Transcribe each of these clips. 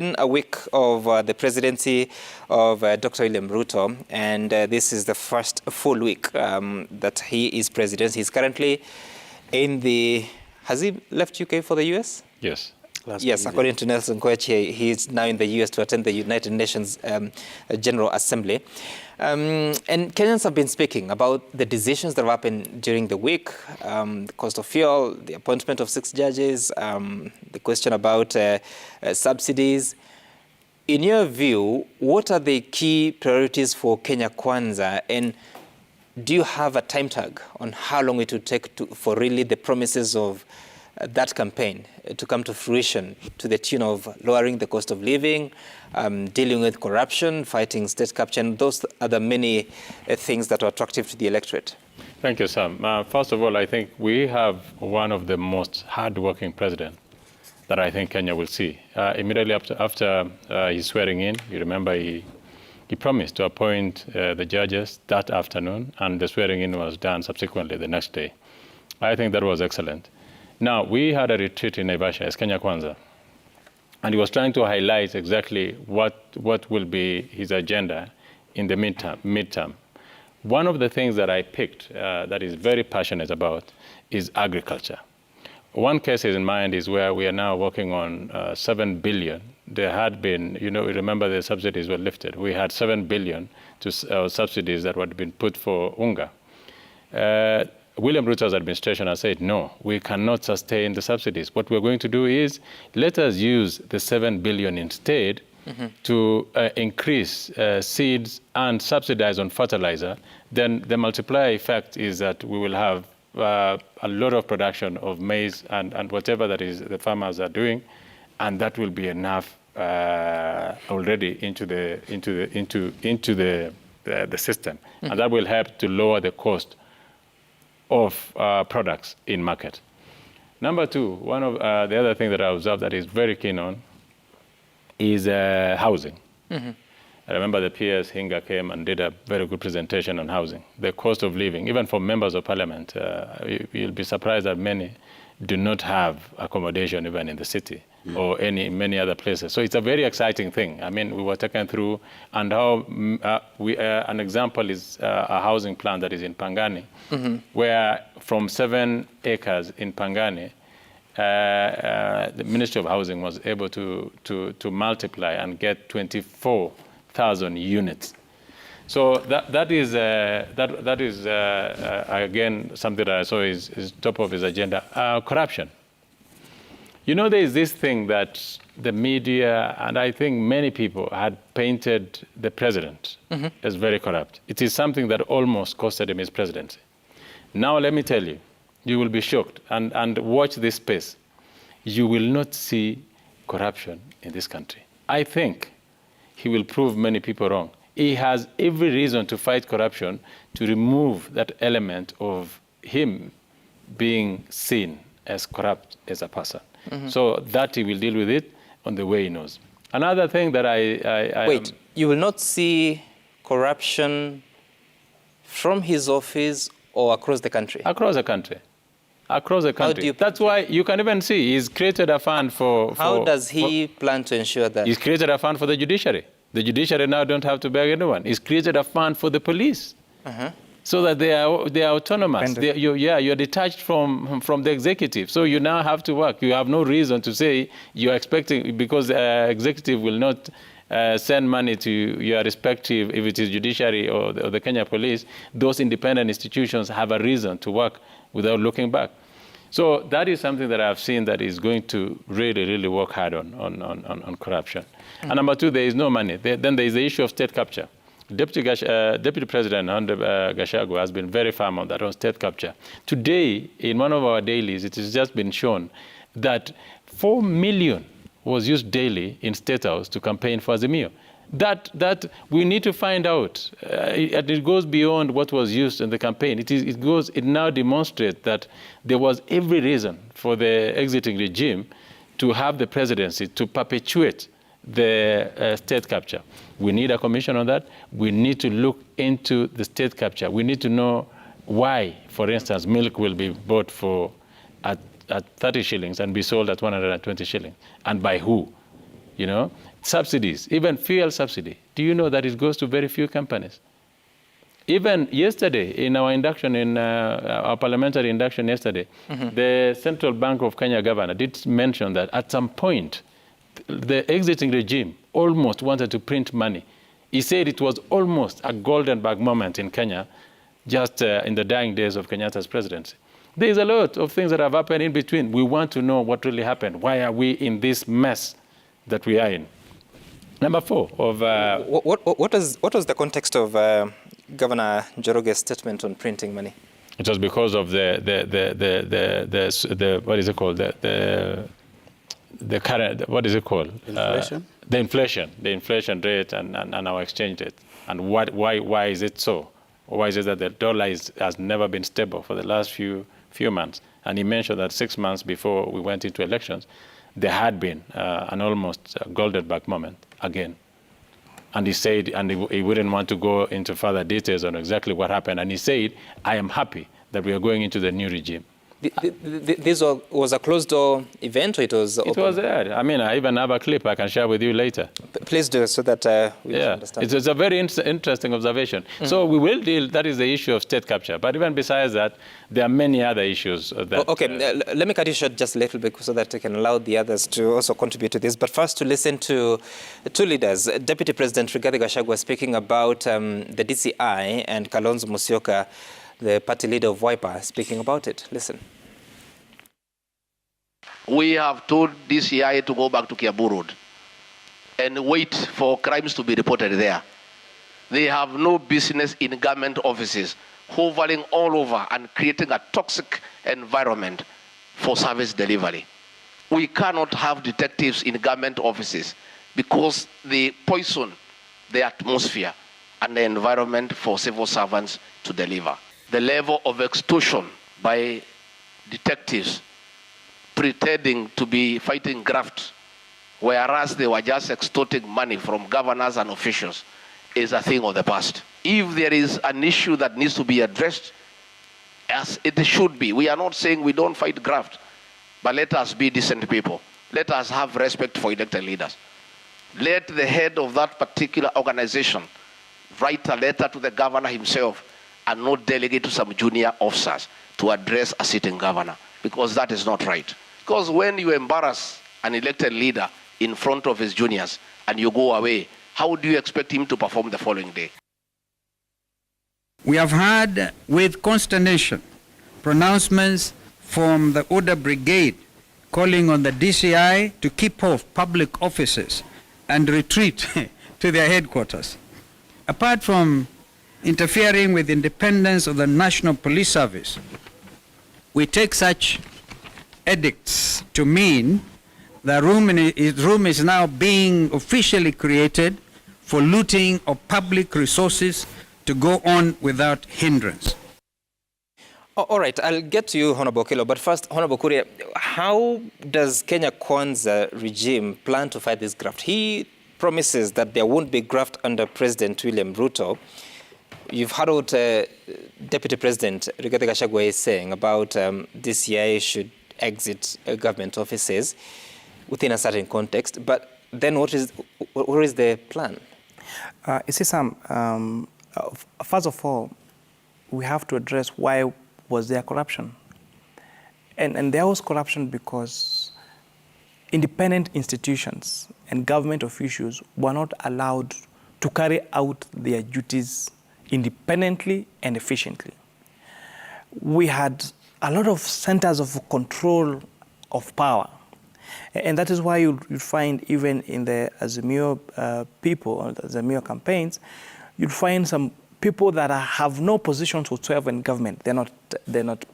In a week of the presidency of Dr. William Ruto, and this is the first full week that he is president. He's currently in the... Has he left UK for the US? Yes. Yes, according to Nelson Koech, he is now in the US to attend the United Nations General Assembly. And Kenyans have been speaking about the decisions that have happened during the week, the cost of fuel, the appointment of 6 judges, the question about subsidies. In your view, what are the key priorities for Kenya Kwanza, and do you have a time tag on how long it would take for really the promises of that campaign to come to fruition, to the tune of lowering the cost of living, dealing with corruption, fighting state capture, and those are the many things that are attractive to the electorate? Thank you, Sam. First of all, I think we have one of the most hard-working presidents that I think Kenya will see. Immediately after his swearing in, you remember he promised to appoint the judges that afternoon, and the swearing in was done subsequently the next day. I think that was excellent. Now, we had a retreat in Naivasha as Kenya Kwanza, and he was trying to highlight exactly what will be his agenda in the midterm. One of the things that I picked that is very passionate about is agriculture. One case in mind is where we are now working on 7 billion. There had been, remember the subsidies were lifted. We had 7 billion to subsidies that had been put for unga. William Ruto's administration has said, no, we cannot sustain the subsidies. What we're going to do is, let us use the 7 billion instead to increase seeds and subsidize on fertilizer. Then the multiplier effect is that we will have a lot of production of maize and whatever that is the farmers are doing, and that will be enough already into the system, and that will help to lower the cost of products in market. Number two, one of the other things that I observed that is very keen on is housing. I remember the PS Hinga came and did a very good presentation on housing. The cost of living, even for members of parliament, you'll be surprised that many do not have accommodation even in the city or many other places. So it's a very exciting thing. I mean, we were taken through, and how an example is a housing plan that is in Pangani, where from 7 acres in Pangani, the Ministry of Housing was able to multiply and get 24,000 units. So that is again something that I saw is top of his agenda. Corruption. There is this thing that the media and I think many people had painted the president as very corrupt. It is something that almost costed him his presidency. Now let me tell you, you will be shocked, and watch this space. You will not see corruption in this country. I think he will prove many people wrong. He has every reason to fight corruption, to remove that element of him being seen as corrupt as a person. So that he will deal with it on the way he knows. Another thing that Wait, you will not see corruption from his office or across the country? Across the country. Across the country. That's why you can even see he's created a fund for... How does he plan to ensure that? He's created a fund for the judiciary. The judiciary now don't have to beg anyone. He's created a fund for the police. So that they are autonomous. You're detached from the executive. So you now have to work. You have no reason to say you're expecting, because the executive will not send money to your respective, if it is judiciary or the Kenya police, those independent institutions have a reason to work without looking back. So that is something that I've seen that is going to really, really work hard on corruption. And number two, there is no money. Then there is the issue of state capture. Deputy President Gachagua has been very firm on that, on state capture. Today, in one of our dailies, it has just been shown that 4 million was used daily in State House to campaign for Azimio. That we need to find out. It goes beyond what was used in the campaign. It now demonstrates that there was every reason for the exiting regime to have the presidency to perpetuate the state capture. We need a commission on that. We need to look into the state capture. We need to know why, for instance, milk will be bought at 30 shillings and be sold at 120 shillings, and by who? you know, subsidies, even fuel subsidy. Do you know that it goes to very few companies? Even yesterday, in our induction, in our parliamentary induction yesterday, the Central Bank of Kenya governor did mention that at some point, the exiting regime almost wanted to print money. He said it was almost a Goldenberg moment in Kenya, just in the dying days of Kenyatta's presidency. There's a lot of things that have happened in between. We want to know what really happened. Why are we in this mess that we are in? Number 4 of... What was the context of Governor Njoroge's statement on printing money? It was because of the what is it called? The current, what is it called? Inflation? The inflation rate and our exchange rate. And why is it so? Why is it that the dollar has never been stable for the last few months? And he mentioned that 6 months before we went into elections, there had been an almost Goldenberg moment again. And he said, and he wouldn't want to go into further details on exactly what happened. And he said, I am happy that we are going into the new regime. This was a closed-door event, or it was open? It was there. I mean, I even have a clip I can share with you later. Please do, so that we understand. It's a very interesting observation. So we will deal, that is the issue of state capture. But even besides that, there are many other issues. That, let me cut you short just a little bit so that we can allow the others to also contribute to this. But first, to listen to two leaders. Deputy President Rigathi Gachagua speaking about the DCI, and Kalonzo Musyoka, the party leader of Wiper, speaking about it. Listen. We have told DCI to go back to Kiambu Road and wait for crimes to be reported there. They have no business in government offices, hovering all over and creating a toxic environment for service delivery. We cannot have detectives in government offices because they poison the atmosphere and the environment for civil servants to deliver. The level of extortion by detectives pretending to be fighting graft, whereas they were just extorting money from governors and officials, is a thing of the past. If there is an issue that needs to be addressed, as it should be, we are not saying we don't fight graft, but let us be decent people. Let us have respect for elected leaders. Let the head of that particular organization write a letter to the governor himself and not delegate to some junior officers to address a sitting governor, because that is not right. Because when you embarrass an elected leader in front of his juniors and you go away, how do you expect him to perform the following day? We have heard with consternation pronouncements from the Order Brigade calling on the DCI to keep off public offices and retreat to their headquarters. Apart from interfering with independence of the National Police Service, we take such edicts to mean the room is now being officially created for looting of public resources to go on without hindrance. All right, I'll get to you, Honorable Kilo, but first, Honorable Kuria, how does Kenya Kwanza regime plan to fight this graft? He promises that there won't be graft under President William Ruto. You've heard what Deputy President Rigathi Gachagua is saying about DCI should exit government offices within a certain context, but then what is the plan? You see, Sam, first of all, we have to address why was there corruption. And there was corruption because independent institutions and government officials were not allowed to carry out their duties independently and efficiently. We had a lot of centers of control of power. And that is why you find even in the Azimio people, or the Azimio campaigns, you'd find some people that have no positions whatsoever in government. They're not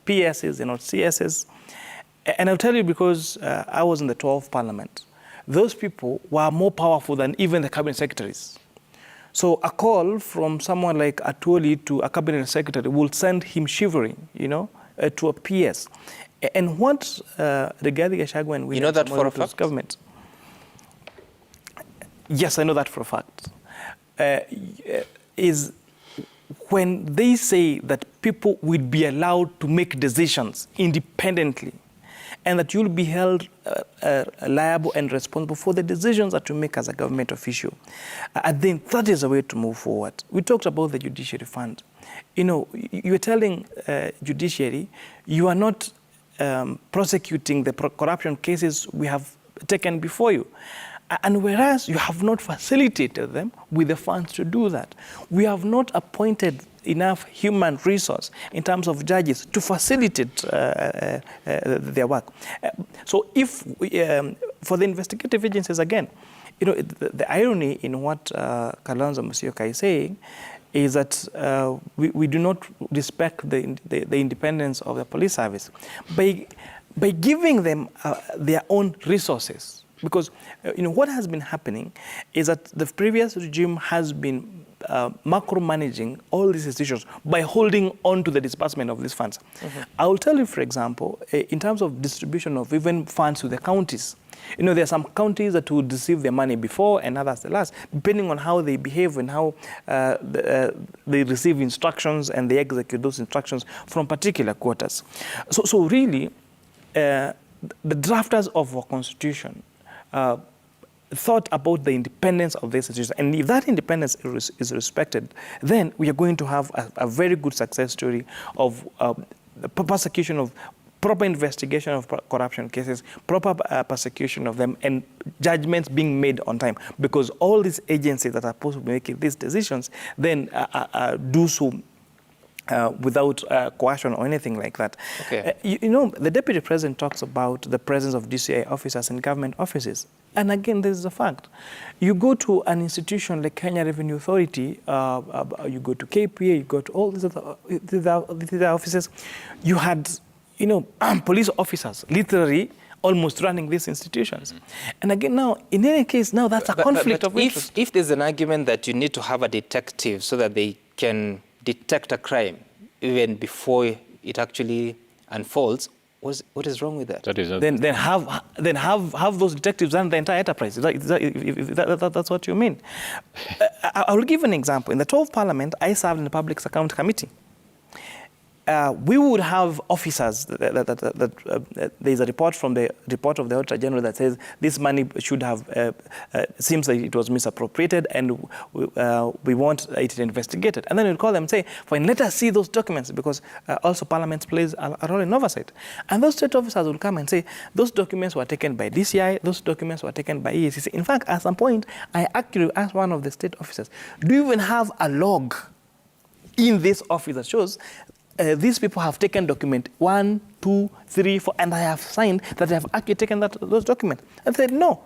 PSs, they're not CSs. And I'll tell you because I was in the 12th Parliament. Those people were more powerful than even the cabinet secretaries. So a call from someone like Atwoli to a cabinet secretary will send him shivering, to a PS. And what Rigathi Gachagua and William that for a fact? Government. Yes, I know that for a fact. Is when they say that people will be allowed to make decisions independently and that you'll be held liable and responsible for the decisions that you make as a government official. I think that is a way to move forward. We talked about the judiciary fund. You know, you're telling judiciary, you are not prosecuting the corruption cases we have taken before you. And whereas you have not facilitated them with the funds to do that, we have not appointed enough human resource in terms of judges to facilitate their work. So if, for the investigative agencies again, you know, the irony in what Kalonzo Musyoka is saying is that we do not respect the independence of the police service by giving them their own resources. Because you know what has been happening is that the previous regime has been macro-managing all these institutions by holding on to the disbursement of these funds. I will tell you, for example, in terms of distribution of even funds to the counties, you know, there are some counties that would receive their money before and others the last, depending on how they behave and how they receive instructions and they execute those instructions from particular quarters. So really, the drafters of our constitution thought about the independence of this institution. And if that independence is respected, then we are going to have a very good success story of the persecution of proper investigation of corruption cases, proper persecution of them, and judgments being made on time. Because all these agencies that are supposed to be making these decisions then do so without coercion or anything like that. Okay. You know, the Deputy President talks about the presence of DCI officers in government offices. And again, this is a fact. You go to an institution like Kenya Revenue Authority, you go to KPA, you go to all these other offices, you had, you know, police officers literally almost running these institutions. And again, now, in any case, now that's a conflict of interest. If there's an argument that you need to have a detective so that they can detect a crime even before it actually unfolds, what is wrong with that? That is then have those detectives run the entire enterprise. That's what you mean. I will give an example. In the 12th Parliament, I served in the Public Account Committee. We would have officers there's a report from the report of the Auditor General that says this money should have, seems like it was misappropriated and we want it investigated. And then we'll call them and say, fine, let us see those documents, because also Parliament plays a role in oversight. And those state officers will come and say, those documents were taken by DCI, those documents were taken by EACC. In fact, at some point, I actually asked one of the state officers, do you even have a log in this office that shows these people have taken document 1, 2, 3, 4, and I have signed that they have actually taken those documents? And they said, no.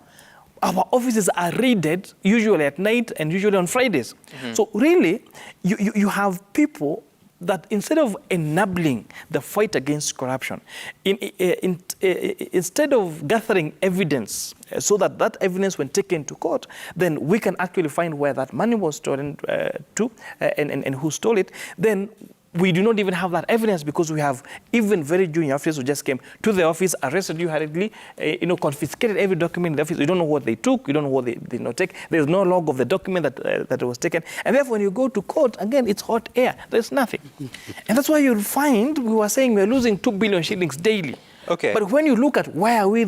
Our offices are raided usually at night and usually on Fridays. So really, you have people that instead of enabling the fight against corruption, instead of gathering evidence so that evidence when taken to court, then we can actually find where that money was stolen to and who stole it, then we do not even have that evidence, because we have even very junior officers who just came to the office, arrested you hurriedly, confiscated every document in the office. You don't know what they took, you don't know what they did not take. There's no log of the document that was taken. And therefore, when you go to court, again, it's hot air. There's nothing. And that's why you'll find we were saying we're losing 2 billion shillings daily. Okay. But when you look at where are we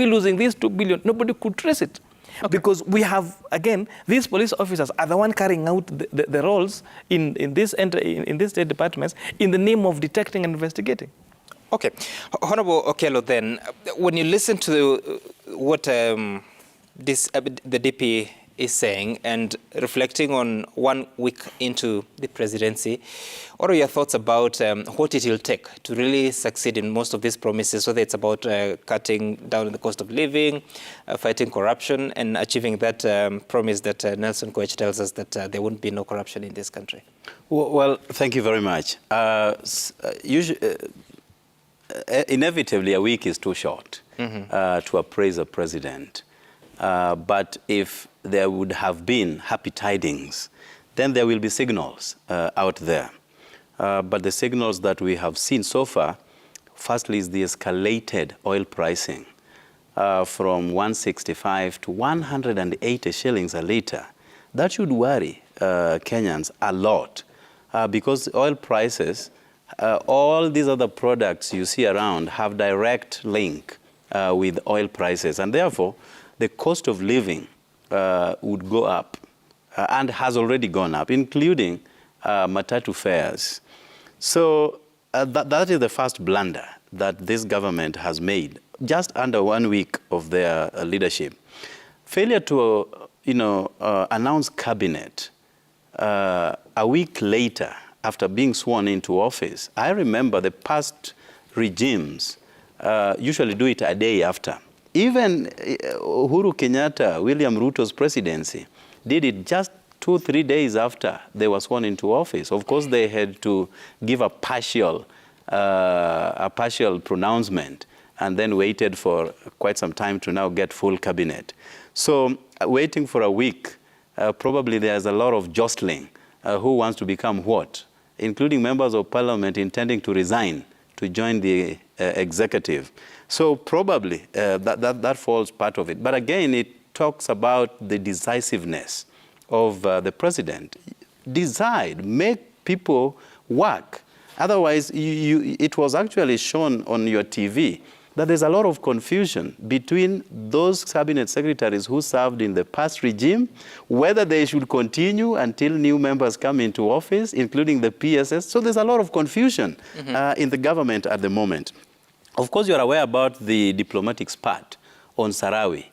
losing these 2 billion, nobody could trace it. Okay. Because we have, again, these police officers are the one carrying out the roles in these state departments in the name of detecting and investigating. Okay. Honorable Okello, then, when you listen to what the DP is saying and reflecting on 1 week into the presidency, what are your thoughts about what it will take to really succeed in most of these promises, whether it's about cutting down the cost of living, fighting corruption, and achieving that promise that Nelson Koech tells us that there won't be no corruption in this country? Well, thank you very much. Inevitably, a week is too short to appraise a president. But if there would have been happy tidings, then there will be signals out there. But the signals that we have seen so far, firstly, is the escalated oil pricing from 165 to 180 shillings a litre. That should worry Kenyans a lot, because oil prices all these other products you see around have direct link with oil prices, and therefore the cost of living would go up and has already gone up, including matatu fares. So that is the first blunder that this government has made just under 1 week of their leadership. Failure to announce cabinet a week later after being sworn into office. I remember the past regimes usually do it a day after. Even Uhuru Kenyatta, William Ruto's presidency, did it just 2-3 days after they were sworn into office. Of course, they had to give a partial pronouncement and then waited for quite some time to now get full cabinet. So waiting for a week, probably there's a lot of jostling. Who wants to become what, including members of parliament intending to resign to join the executive. So probably that falls part of it. But again, it talks about the decisiveness of the president. Decide, make people work. Otherwise, it was actually shown on your TV that there's a lot of confusion between those cabinet secretaries who served in the past regime, whether they should continue until new members come into office, including the PSS. So there's a lot of confusion in the government at the moment. Of course, you're aware about the diplomatic spat on Sarawi,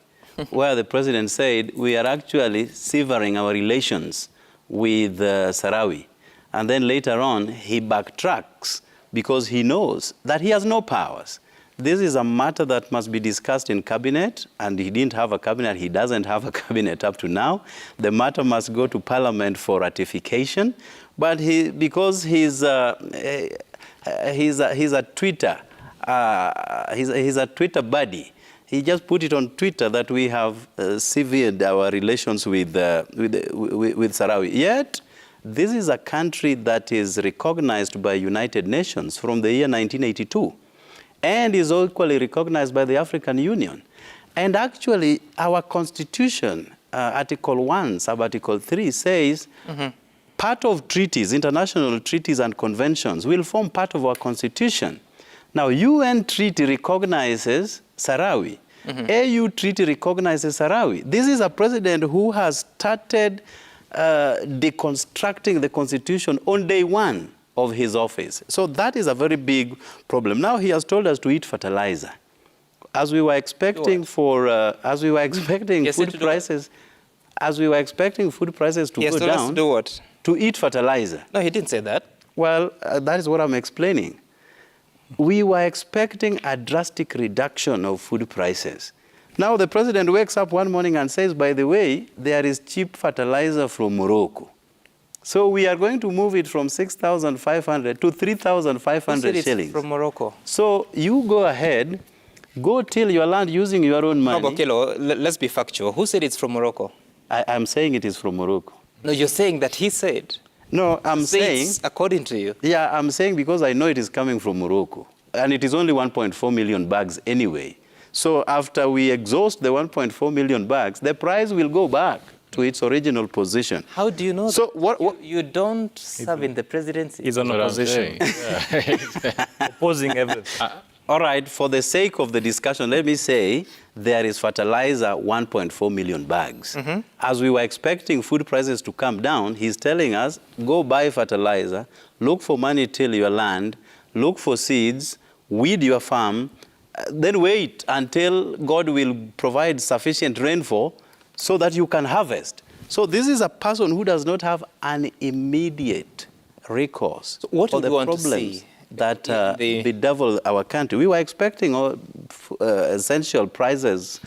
where the president said, we are actually severing our relations with Sarawi. And then later on, he backtracks because he knows that he has no powers. This is a matter that must be discussed in cabinet, and he didn't have a cabinet. He doesn't have a cabinet up to now. The matter must go to parliament for ratification. But because he's a Twitter buddy, he just put it on Twitter that we have severed our relations with Sarawi. Yet, this is a country that is recognized by United Nations from the year 1982. And is equally recognized by the African Union. And actually, our constitution, Article 1, Sub-Article 3, says part of treaties, international treaties and conventions will form part of our constitution. Now, UN treaty recognizes Sarawi. AU treaty recognizes Sarawi. This is a president who has started deconstructing the constitution on day one of his office. So that is a very big problem. Now he has told us to eat fertilizer. As we were expecting food prices, to go down, to do what? To eat fertilizer. No, he didn't say that. Well, that is what I'm explaining. We were expecting a drastic reduction of food prices. Now the president wakes up one morning and says, by the way, there is cheap fertilizer from Morocco. So we are going to move it from 6,500 to 3,500 shillings. From Morocco. So you go ahead, go till your land using your own money. No, Kilo, let's be factual. Who said it's from Morocco? I'm saying it is from Morocco. No, you're saying that he said. No, I'm saying... according to you. Yeah, I'm saying because I know it is coming from Morocco. And it is only 1.4 million bags anyway. So after we exhaust the 1.4 million bags, the price will go back to its original position. How do you know so that? You don't serve in the presidency. He's on opposition. Opposing everything. All right, for the sake of the discussion, let me say there is fertilizer 1.4 million bags. As we were expecting food prices to come down, he's telling us, go buy fertilizer, look for money till your land, look for seeds, weed your farm, then wait until God will provide sufficient rainfall so that you can harvest. So this is a person who does not have an immediate recourse for the problems that bedevil our country. We were expecting essential prices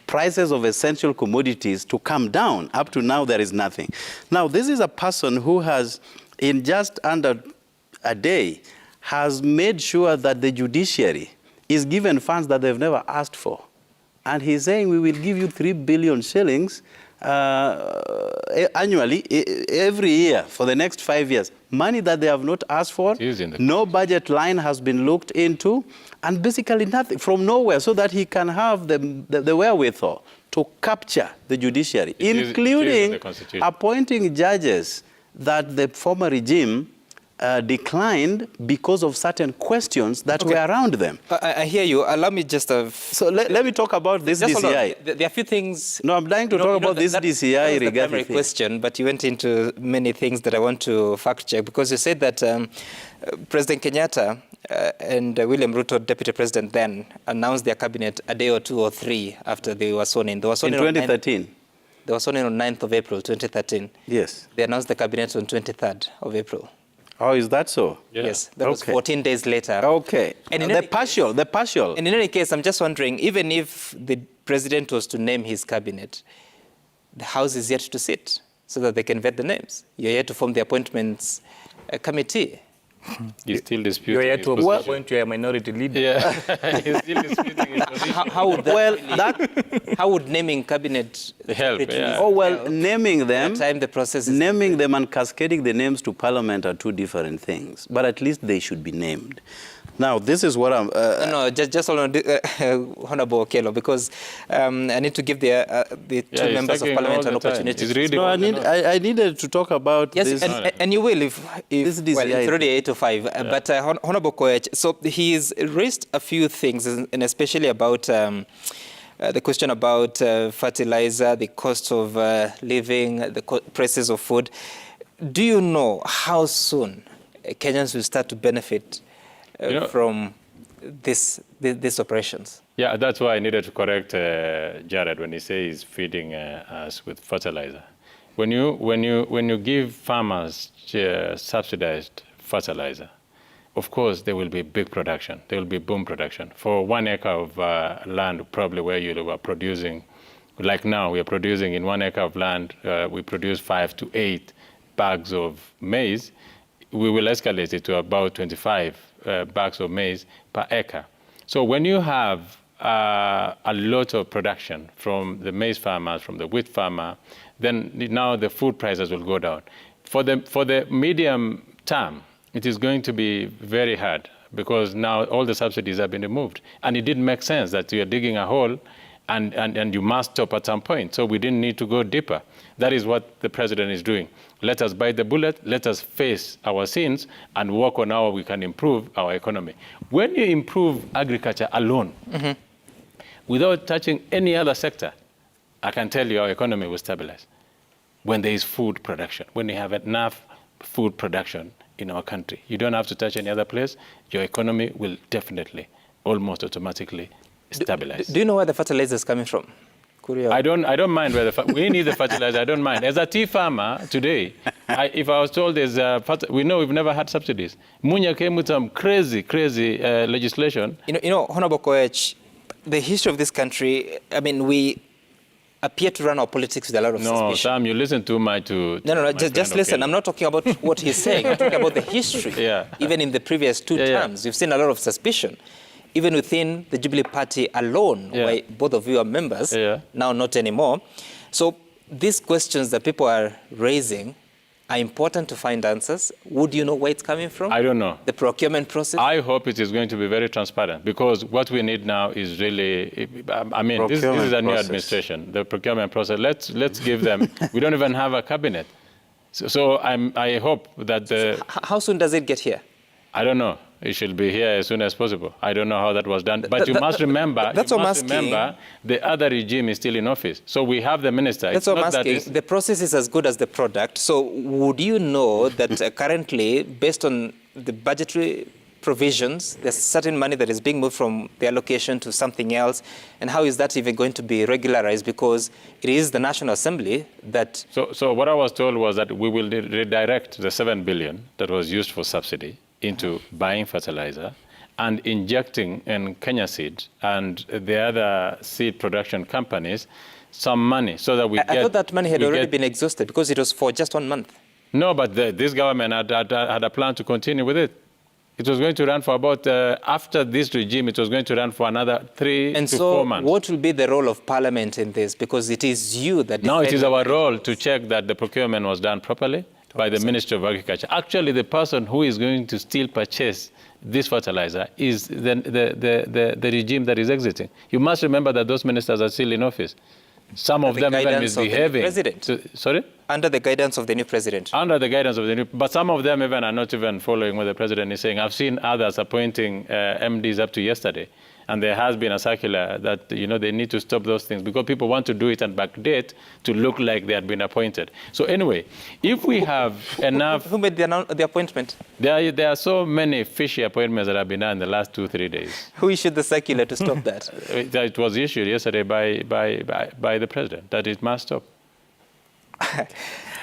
of essential commodities to come down. Up to now, there is nothing. Now, this is a person who has, in just under a day, has made sure that the judiciary is given funds that they've never asked for. And he's saying we will give you 3 billion shillings annually, every year for the next 5 years. Money that they have not asked for, no budget line has been looked into, and basically nothing from nowhere, so that he can have the wherewithal to capture the judiciary, including appointing judges that the former regime declined because of certain questions that were around them. I hear you. Allow me just So let me talk about this just hold on. DCI. There are a few things. No, I'm dying to talk about this that DCI was the regarding primary question, but you went into many things that I want to fact check, because you said that President Kenyatta and William Ruto, Deputy President then, announced their cabinet a day or two or three after they were sworn in. They were sworn in 2013. They were sworn in on 9th of April, 2013. Yes. They announced the cabinet on 23rd of April. Oh, is that so? Yeah. Yes, that was 14 days later. Okay. And in the partial. And in any case, I'm just wondering, even if the president was to name his cabinet, the House is yet to sit so that they can vet the names. You're yet to form the appointments committee. He's still disputing. You're here his to position. appoint your minority leader. Yeah, he's still disputing his position. How would that how would naming cabinet Help, yeah. Oh, well, naming them, time the process is naming them and cascading the names to Parliament are two different things. But at least they should be named. Now, this is what I'm... no, just hold on, Honorable Okello, because I need to give the two members of Parliament an opportunity. No, I needed to talk about yes, this. and you will if well, it's already 8 to 5. Yeah. But Honorable Koech, so he's raised a few things, and especially about the question about fertilizer, the cost of living, the prices of food. Do you know how soon Kenyans will start to benefit from these operations? Yeah, that's why I needed to correct Jared when he says he's feeding us with fertilizer. When you give farmers subsidized fertilizer, of course there will be big production. There will be boom production. For 1 acre of land, probably where you were producing, like now we are producing in 1 acre of land, we produce 5 to 8 bags of maize. We will escalate it to about 25 bags of maize per acre. So when you have a lot of production from the maize farmers, from the wheat farmer, then now the food prices will go down. For the medium term, it is going to be very hard because now all the subsidies have been removed. And it didn't make sense that you are digging a hole and you must stop at some point. So we didn't need to go deeper. That is what the president is doing. Let us bite the bullet, let us face our sins and work on how we can improve our economy. When you improve agriculture alone, without touching any other sector, I can tell you our economy will stabilize. When there is food production, when you have enough food production in our country, you don't have to touch any other place, your economy will definitely, almost automatically stabilize. Do you know where the fertilizer is coming from? I don't mind where we need the fertilizer. I don't mind. As a tea farmer today, if I was told there's we know we've never had subsidies. Munya came with some crazy legislation. You know, Honorable Koech, the history of this country. I mean, we appear to run our politics with a lot of suspicion. No, Sam, you listen too much to No, just listen. I'm not talking about what he's saying. I'm talking about the history. Yeah. Even in the previous two terms, you've seen a lot of suspicion. Even within the Jubilee Party alone, where both of you are members, now not anymore. So these questions that people are raising are important to find answers. Would you know where it's coming from? I don't know. The procurement process? I hope it is going to be very transparent because what we need now is really, I mean, this is a new administration, the procurement process. Let's give them, we don't even have a cabinet. So I hope that the... How soon does it get here? I don't know. It should be here as soon as possible. I don't know how that was done. But you must remember, the other regime is still in office. So we have the minister. That's what I'm asking. The process is as good as the product. So would you know that currently, based on the budgetary provisions, there's certain money that is being moved from the allocation to something else? And how is that even going to be regularized? Because it is the National Assembly that... So what I was told was that we will redirect the 7 billion that was used for subsidy into buying fertilizer and injecting in Kenya Seed and the other seed production companies some money so that I thought that money had already been exhausted because it was for just 1 month. No, but this government had a plan to continue with it. It was going to run for about, after this regime, it was going to run for another 3 to 4 months. And so what will be the role of Parliament in this? Because it is you that... No, it is our role to check that the procurement was done properly by the Ministry of Agriculture. Actually, the person who is going to still purchase this fertilizer is the regime that is exiting. You must remember that those ministers are still in office. Some of them even misbehaving. Sorry? Under the guidance of the new president. Under the guidance of the new, but some of them even are not even following what the president is saying. I've seen others appointing MDs up to yesterday, and there has been a circular that they need to stop those things because people want to do it and backdate to look like they had been appointed. So anyway, if we have enough, who made the appointment? There are so many fishy appointments that have been done in the last 2-3 days. Who issued the circular to stop that? It was issued yesterday by the president that it must stop.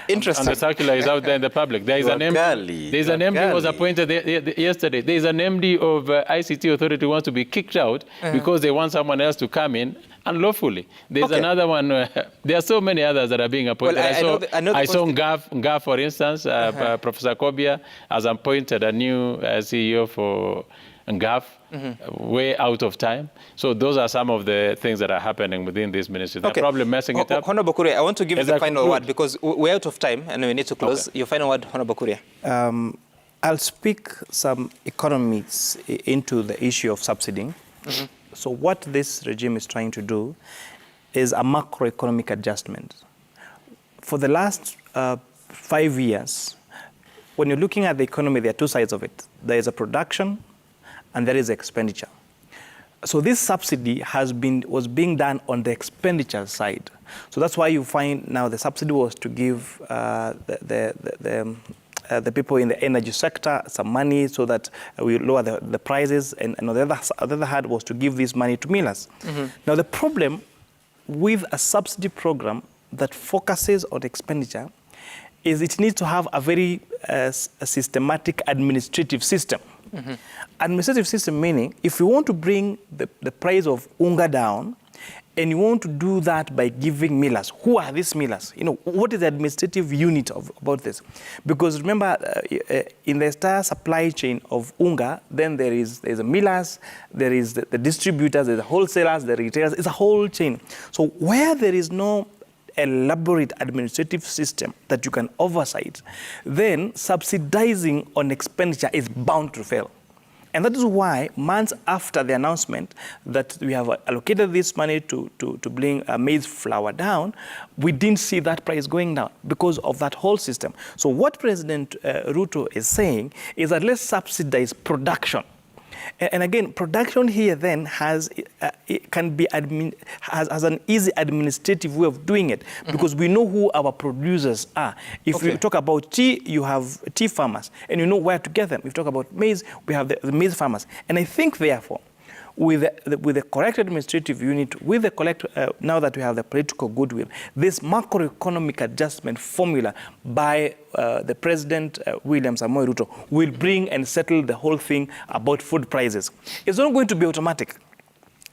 Interesting. And the circular is out there in the public. There is an MD. There's an MD who was appointed yesterday. There is an MD of ICT authority who wants to be kicked out because they want someone else to come in unlawfully. There's another one. There are so many others that are being appointed. Well, I saw Ngaf, for instance, Professor Kobia has appointed a new CEO for Ngaf, way out of time. So those are some of the things that are happening within this ministry. They're probably messing it up. Honorable Kuria, I want to give you the final word because we're out of time and we need to close. Your final word, Honorable Kuria. I'll speak some economics into the issue of subsidy. So what this regime is trying to do is a macroeconomic adjustment. For the last 5 years, when you're looking at the economy, there are two sides of it. There is a production and there is expenditure. So this subsidy was being done on the expenditure side. So that's why you find now the subsidy was to give the people in the energy sector some money so that we lower the prices, and on the other hand was to give this money to millers. Now the problem with a subsidy program that focuses on expenditure is it needs to have a very systematic administrative system. Administrative system meaning if you want to bring the price of unga down, and you want to do that by giving millers. Who are these millers? What is the administrative unit about this? Because remember, in the entire supply chain of unga, then there's a millers, there is the distributors, there's the wholesalers, the retailers. It's a whole chain. So where there is no elaborate administrative system that you can oversight, then subsidizing on expenditure is bound to fail. And that is why months after the announcement that we have allocated this money to bring maize flour down, we didn't see that price going down because of that whole system. So what President Ruto is saying is that let's subsidize production. And again, production here then has an easy administrative way of doing it because we know who our producers are. If we talk about tea, you have tea farmers, and you know where to get them. If we talk about maize, we have the maize farmers. And I think, therefore, with the correct administrative unit, with the correct, now that we have the political goodwill, this macroeconomic adjustment formula by the President William Samoei Ruto will bring and settle the whole thing about food prices. It's not going to be automatic.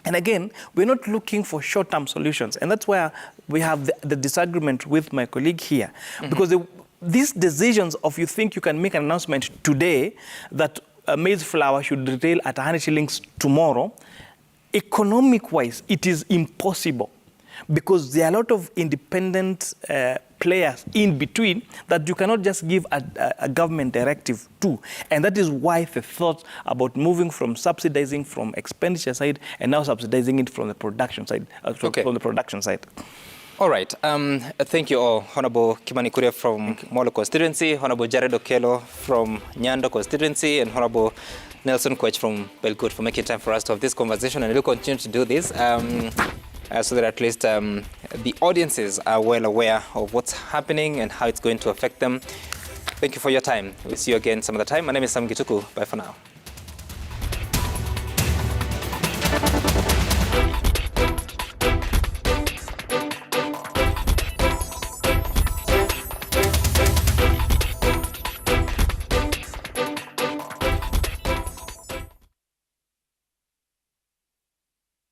And again, we're not looking for short-term solutions. And that's where we have the disagreement with my colleague here. Because these decisions of you think you can make an announcement today that maize flour should retail at 100 shillings tomorrow, economic-wise, it is impossible because there are a lot of independent players in between that you cannot just give a government directive to. And that is why the thought about moving from subsidizing from expenditure side and now subsidizing it from the production side. From the production side. All right. Thank you all. Honorable Kimani Kuria from Molo constituency, Honorable Jared Okello from Nyando constituency, and Honorable Nelson Kwech from Belcourt for making time for us to have this conversation, and we'll continue to do this so that at least the audiences are well aware of what's happening and how it's going to affect them. Thank you for your time. We'll see you again some other time. My name is Sam Gituku. Bye for now.